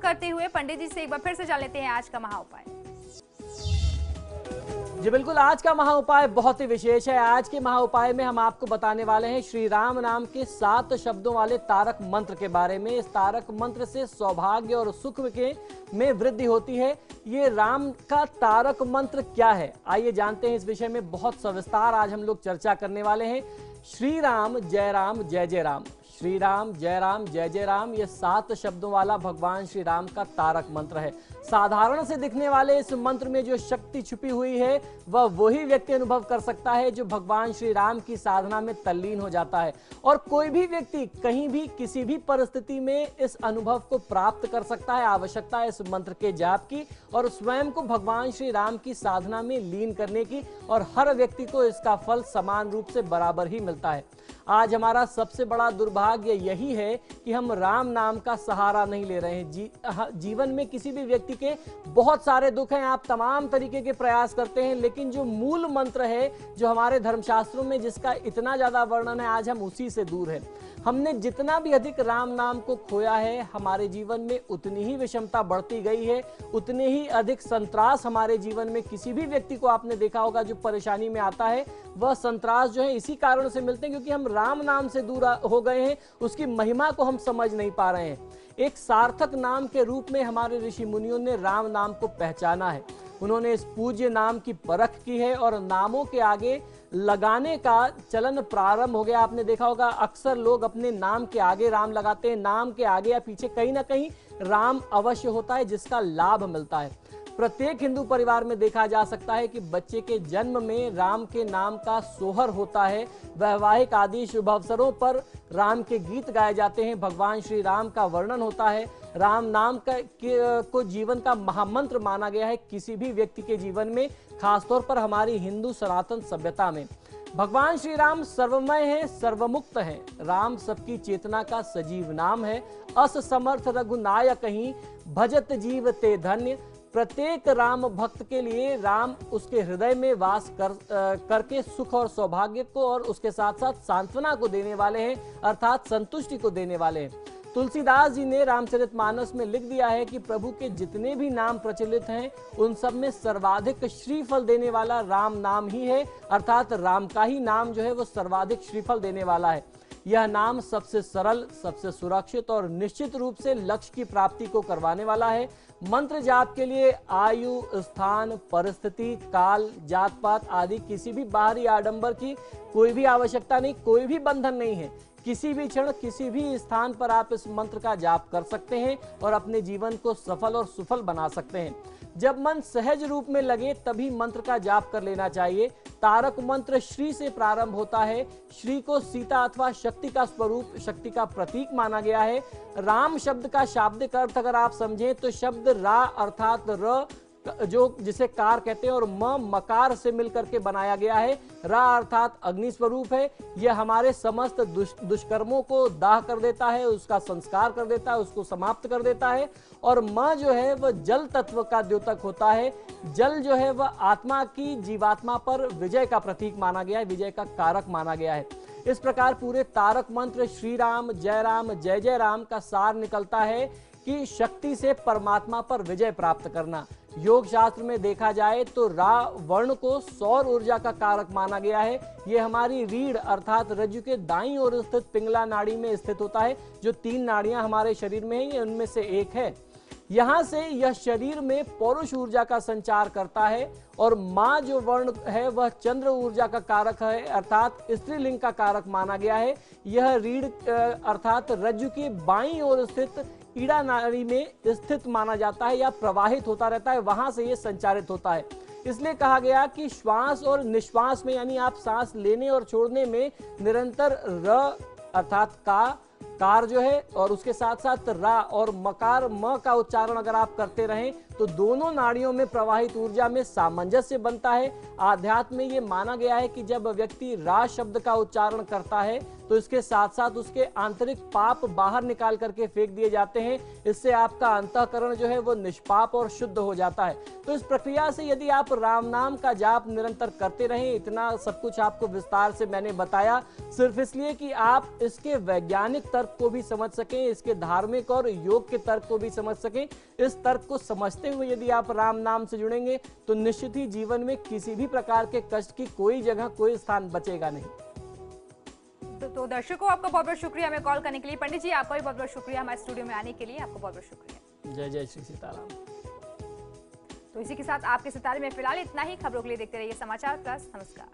करते हुए पंडित जी से एक बार फिर से जान लेते हैं आज का महा उपाय। जी बिल्कुल, आज का महा उपाय बहुत ही विशेष है। आज के महा उपाय में हम आपको बताने वाले हैं श्री राम नाम के 7 शब्दों वाले तारक मंत्र के बारे में। इस तारक मंत्र से सौभाग्य और सुख में वृद्धि होती है। ये राम का तारक मंत्र क्या है, आइए जानते हैं। इस विषय में बहुत सविस्तार आज हम लोग चर्चा करने वाले हैं। श्री राम जय राम, श्री राम जय जय राम, ये 7 शब्दों वाला भगवान श्री राम का तारक मंत्र है। साधारण से दिखने वाले इस मंत्र में जो शक्ति छुपी हुई है वह वही व्यक्ति अनुभव कर सकता है जो भगवान श्री राम की साधना में तल्लीन हो जाता है। और कोई भी व्यक्ति कहीं भी किसी भी परिस्थिति में इस अनुभव को प्राप्त कर सकता है। आवश्यकता है इस मंत्र के जाप की और स्वयं को भगवान श्री राम की साधना में लीन करने की, और हर व्यक्ति को इसका फल समान रूप से बराबर ही मिलता है। आज हमारा सबसे बड़ा दुर्भाग्य यही है कि हम राम नाम का सहारा नहीं ले रहे हैं। जीवन में किसी भी व्यक्ति के बहुत सारे दुख हैं, आप तमाम तरीके के प्रयास करते हैं, लेकिन जो मूल मंत्र है जो हमारे धर्मशास्त्रों में जिसका इतना ज्यादा वर्णन है, आज हम उसी से दूर हैं। हमने जितना भी अधिक राम नाम को खोया है, हमारे जीवन में उतनी ही विषमता बढ़ती गई है, उतने ही अधिक संतरास हमारे जीवन में। किसी भी व्यक्ति को आपने देखा होगा जो परेशानी में आता है, वह संतरास जो है इसी कारण से मिलते हैं क्योंकि हम राम नाम से दूर हो गए हैं, उसकी महिमा को हम समझ नहीं पा रहे हैं। एक सार्थक नाम के रूप में हमारे ऋषि मुनियों ने राम नाम को पहचाना है। उन्होंने इस पूज्य नाम की परख की है और नामों के आगे लगाने का चलन प्रारंभ हो गया। आपने देखा होगा अक्सर लोग अपने नाम के आगे राम लगाते हैं। नाम के आगे या पीछे कहीं ना कहीं राम अवश्य होता है जिसका लाभ मिलता है। प्रत्येक हिंदू परिवार में देखा जा सकता है कि बच्चे के जन्म में राम के नाम का सोहर होता है। वैवाहिक आदि शुभ अवसरों पर राम के गीत गाए जाते हैं, भगवान श्री राम का वर्णन होता है। राम नाम को जीवन का महामंत्र माना गया है किसी भी व्यक्ति के जीवन में, खासतौर पर हमारी हिंदू सनातन सभ्यता में। भगवान श्री राम सर्वमय है, सर्वमुक्त है। राम सबकी चेतना का सजीव नाम है। अस समर्थ रघुनायक ही, भजत जीव ते धन्य। प्रत्येक राम भक्त के लिए राम उसके हृदय में वास करके सुख और सौभाग्य को और उसके साथ साथ सांत्वना को देने वाले हैं, अर्थात संतुष्टि को देने वाले हैं। तुलसीदास जी ने रामचरितमानस में लिख दिया है कि प्रभु के जितने भी नाम प्रचलित हैं उन सब में सर्वाधिक श्रीफल देने वाला राम नाम ही है, अर्थात राम का ही नाम जो है वो सर्वाधिक श्रीफल देने वाला है। यह नाम सबसे सरल, सबसे सुरक्षित और निश्चित रूप से लक्ष्य की प्राप्ति को करवाने वाला है। मंत्र जाप के लिए आयु, स्थान, परिस्थिति, काल, जात पात आदि किसी भी बाहरी आडंबर की कोई भी आवश्यकता नहीं, कोई भी बंधन नहीं है। किसी भी क्षण किसी भी स्थान पर आप इस मंत्र का जाप कर सकते हैं और अपने जीवन को सफल और सुफल बना सकते हैं। जब मन सहज रूप में लगे तभी मंत्र का जाप कर लेना चाहिए। तारक मंत्र श्री से प्रारंभ होता है। श्री को सीता अथवा शक्ति का स्वरूप, शक्ति का प्रतीक माना गया है। राम शब्द का शाब्दिक अर्थ अगर आप समझें तो शब्द रा अर्थात र जो जिसे कार कहते हैं और मकार से मिलकर के बनाया गया है। रा अर्थात अग्नि स्वरूप है। यह हमारे समस्त दुष्कर्मों को दाह कर देता है, उसका संस्कार कर देता है, उसको समाप्त कर देता है। और म जो है वह जल तत्व का द्योतक होता है। जल जो है वह आत्मा की जीवात्मा पर विजय का प्रतीक माना गया है, विजय का कारक माना गया है। इस प्रकार पूरे तारक मंत्र श्री राम जय जय राम का सार निकलता है कि शक्ति से परमात्मा पर विजय प्राप्त करना। योग शास्त्र में देखा जाए तो रा वर्ण को सौर ऊर्जा का कारक माना गया है। यह हमारी रीढ़ अर्थात रज्जु के दाईं ओर स्थित पिंगला नाड़ी में स्थित होता है। जो 3 नाड़ियां हमारे शरीर में हैं, उनमें से एक है। यहां से यह शरीर में पौरुष ऊर्जा का संचार करता है। और मां जो वर्ण है वह चंद्र ऊर्जा का कारक है, अर्थात स्त्रीलिंग का कारक माना गया है। यह रीढ़ अर्थात रज्जु की बाईं ओर स्थित ईड़ा नाड़ी में स्थित माना जाता है या प्रवाहित होता रहता है, वहां से यह संचारित होता है। इसलिए कहा गया कि श्वास और निश्वास में, यानी आप सांस लेने और छोड़ने में निरंतर र अर्थात कार जो है और उसके साथ साथ रा और मकार म का उच्चारण अगर आप करते रहें तो दोनों नाड़ियों में प्रवाहित ऊर्जा में सामंजस्य बनता है। आध्यात्म में ये माना गया है कि जब व्यक्ति रा शब्द का उच्चारण करता है तो इसके साथ साथ उसके आंतरिक पाप बाहर निकाल करके फेंक दिए जाते हैं। इससे आपका अंतःकरण जो है वो निष्पाप और शुद्ध हो जाता है। तो इस प्रक्रिया से यदि आप राम नाम का जाप निरंतर करते रहें, इतना सब कुछ आपको विस्तार से मैंने बताया सिर्फ इसलिए कि आप इसके वैज्ञानिक तर्क को भी समझ सकें, इसके धार्मिक और योग के तर्क को भी समझ सकें। इस तर्क को समझते हुए यदि आप राम नाम से जुड़ेंगे तो निश्चित ही जीवन में किसी भी प्रकार के कष्ट की कोई जगह, कोई स्थान बचेगा नहीं। तो दर्शकों, आपका बहुत बहुत शुक्रिया हमें कॉल करने के लिए। पंडित जी, आपका भी बहुत बहुत शुक्रिया हमारे स्टूडियो में आने के लिए। आपको बहुत बहुत शुक्रिया। जय जय श्री सीताराम। तो इसी के साथ आपके सितारे में फिलहाल इतना ही। खबरों के लिए देखते रहिए समाचार प्लस। नमस्कार।